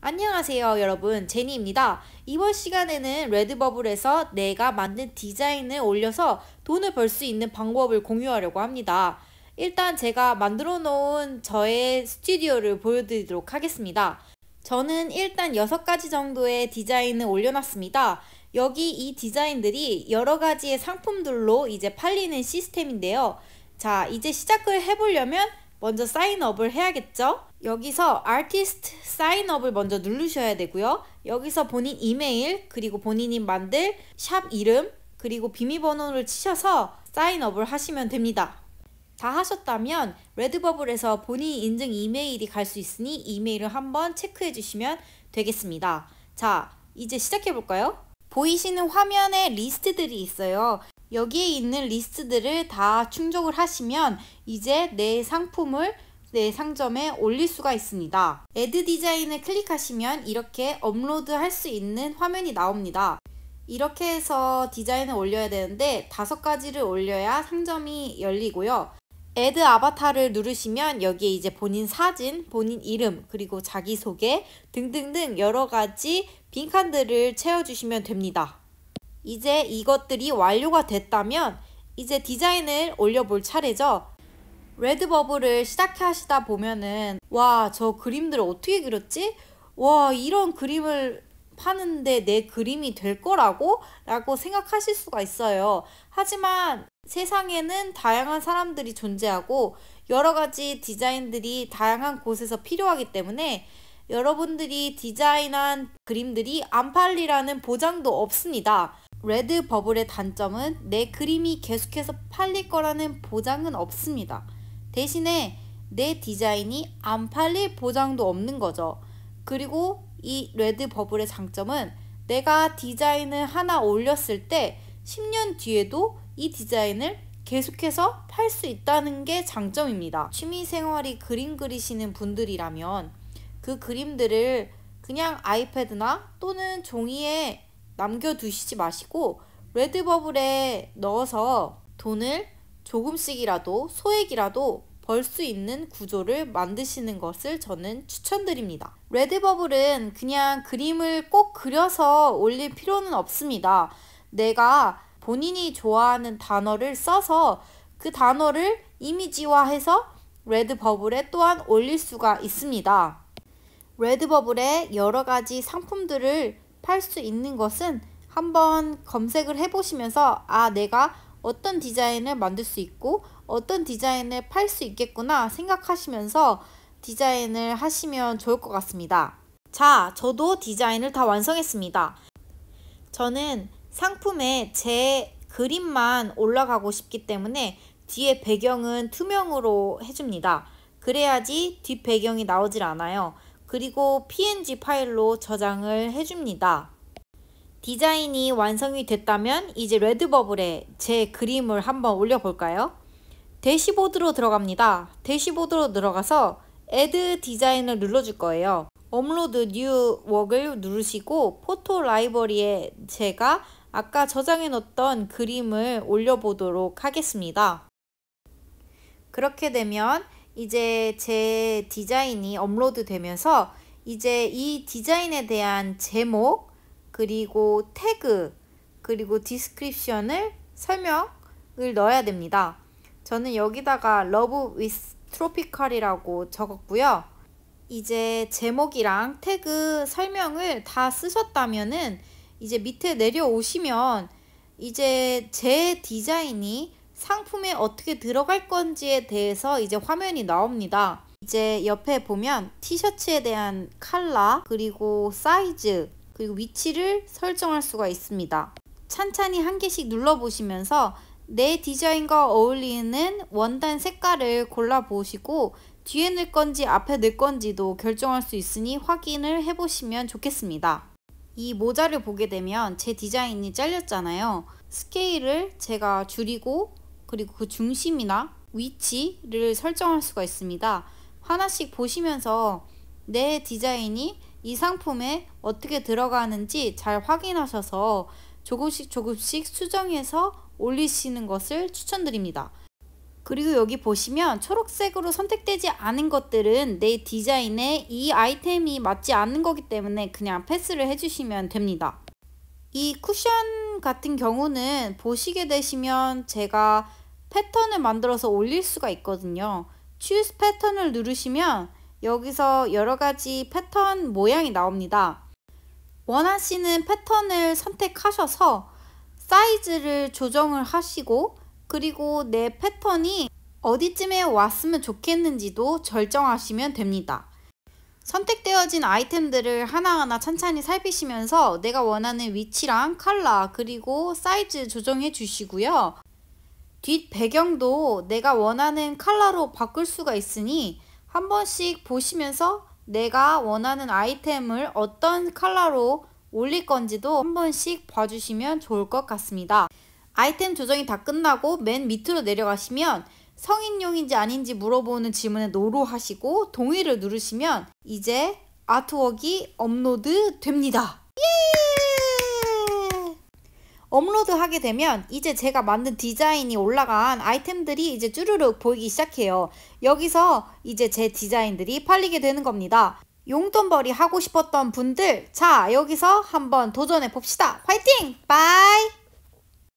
안녕하세요 여러분, 제니입니다. 이번 시간에는 레드버블에서 내가 만든 디자인을 올려서 돈을 벌 수 있는 방법을 공유하려고 합니다. 일단 제가 만들어 놓은 저의 스튜디오를 보여드리도록 하겠습니다. 저는 일단 6가지 정도의 디자인을 올려놨습니다. 여기 이 디자인들이 여러 가지의 상품들로 이제 팔리는 시스템인데요. 자, 이제 시작을 해보려면 먼저 사인업을 해야겠죠? 여기서 아티스트 사인업을 먼저 누르셔야 되고요. 여기서 본인 이메일, 그리고 본인이 만들 샵 이름, 그리고 비밀번호를 치셔서 사인업을 하시면 됩니다. 다 하셨다면 레드버블에서 본인 인증 이메일이 갈 수 있으니 이메일을 한번 체크해 주시면 되겠습니다. 자, 이제 시작해 볼까요? 보이시는 화면에 리스트들이 있어요. 여기에 있는 리스트들을 다 충족을 하시면 이제 내 상품을 내 상점에 올릴 수가 있습니다. 애드 디자인을 클릭하시면 이렇게 업로드 할 수 있는 화면이 나옵니다. 이렇게 해서 디자인을 올려야 되는데 5가지를 올려야 상점이 열리고요. 애드 아바타를 누르시면 여기에 이제 본인 사진, 본인 이름, 그리고 자기소개 등등등 여러가지 빈칸들을 채워주시면 됩니다. 이제 이것들이 완료가 됐다면 이제 디자인을 올려볼 차례죠. 레드버블을 시작하시다 보면은 와, 저 그림들을 어떻게 그렸지? 와, 이런 그림을 파는데 내 그림이 될 거라고? 라고 생각하실 수가 있어요. 하지만 세상에는 다양한 사람들이 존재하고 여러 가지 디자인들이 다양한 곳에서 필요하기 때문에 여러분들이 디자인한 그림들이 안 팔리라는 보장도 없습니다. 레드버블의 단점은 내 그림이 계속해서 팔릴 거라는 보장은 없습니다. 대신에 내 디자인이 안 팔릴 보장도 없는 거죠. 그리고 이 레드버블의 장점은 내가 디자인을 하나 올렸을 때 10년 뒤에도 이 디자인을 계속해서 팔 수 있다는 게 장점입니다. 취미생활이 그림 그리시는 분들이라면 그 그림들을 그냥 아이패드나 또는 종이에 남겨두시지 마시고 레드버블에 넣어서 돈을 조금씩이라도 소액이라도 벌 수 있는 구조를 만드시는 것을 저는 추천드립니다. 레드버블은 그냥 그림을 꼭 그려서 올릴 필요는 없습니다. 내가 본인이 좋아하는 단어를 써서 그 단어를 이미지화해서 레드버블에 또한 올릴 수가 있습니다. 레드버블에 여러가지 상품들을 팔 수 있는 것은 한번 검색을 해보시면서 내가 어떤 디자인을 만들 수 있고 어떤 디자인을 팔 수 있겠구나 생각하시면서 디자인을 하시면 좋을 것 같습니다. 자, 저도 디자인을 다 완성했습니다. 저는 상품에 제 그림만 올라가고 싶기 때문에 뒤에 배경은 투명으로 해줍니다. 그래야지 뒷 배경이 나오질 않아요. 그리고 png 파일로 저장을 해줍니다. 디자인이 완성이 됐다면 이제 레드버블에 제 그림을 한번 올려볼까요? 대시보드로 들어갑니다. 대시보드로 들어가서 Add 디자인을 눌러줄 거예요. 업로드 뉴 웍을 누르시고 포토 라이브러리에 제가 아까 저장해 놓았던 그림을 올려보도록 하겠습니다. 그렇게 되면 이제 제 디자인이 업로드 되면서 이제 이 디자인에 대한 제목, 그리고 태그, 그리고 디스크립션을 설명을 넣어야 됩니다. 저는 여기다가 Love with Tropical이라고 적었고요. 이제 제목이랑 태그 설명을 다 쓰셨다면은 이제 밑에 내려오시면 이제 제 디자인이 상품에 어떻게 들어갈 건지에 대해서 이제 화면이 나옵니다. 이제 옆에 보면 티셔츠에 대한 컬러, 그리고 사이즈, 그리고 위치를 설정할 수가 있습니다. 찬찬히 한 개씩 눌러보시면서 내 디자인과 어울리는 원단 색깔을 골라보시고 뒤에 넣을 건지 앞에 넣을 건지도 결정할 수 있으니 확인을 해보시면 좋겠습니다. 이 모자를 보게 되면 제 디자인이 잘렸잖아요. 스케일을 제가 줄이고 그리고 그 중심이나 위치를 설정할 수가 있습니다. 하나씩 보시면서 내 디자인이 이 상품에 어떻게 들어가는지 잘 확인하셔서 조금씩 수정해서 올리시는 것을 추천드립니다. 그리고 여기 보시면 초록색으로 선택되지 않은 것들은 내 디자인에 이 아이템이 맞지 않는 거기 때문에 그냥 패스를 해주시면 됩니다. 이 쿠션 같은 경우는 보시게 되시면 제가 패턴을 만들어서 올릴 수가 있거든요. Choose 패턴을 누르시면 여기서 여러가지 패턴 모양이 나옵니다. 원하시는 패턴을 선택하셔서 사이즈를 조정을 하시고 그리고 내 패턴이 어디쯤에 왔으면 좋겠는지도 결정하시면 됩니다. 선택되어진 아이템들을 하나하나 찬찬히 살피시면서 내가 원하는 위치랑 컬러 그리고 사이즈 조정해 주시고요. 뒷 배경도 내가 원하는 컬러로 바꿀 수가 있으니 한 번씩 보시면서 내가 원하는 아이템을 어떤 컬러로 올릴 건지도 한 번씩 봐주시면 좋을 것 같습니다. 아이템 조정이 다 끝나고 맨 밑으로 내려가시면 성인용인지 아닌지 물어보는 질문에 노로 하시고 동의를 누르시면 이제 아트웍이 업로드 됩니다. 예! 업로드 하게 되면 이제 제가 만든 디자인이 올라간 아이템들이 이제 쭈르륵 보이기 시작해요. 여기서 이제 제 디자인들이 팔리게 되는 겁니다. 용돈벌이 하고 싶었던 분들, 자 여기서 한번 도전해 봅시다. 화이팅! 바이!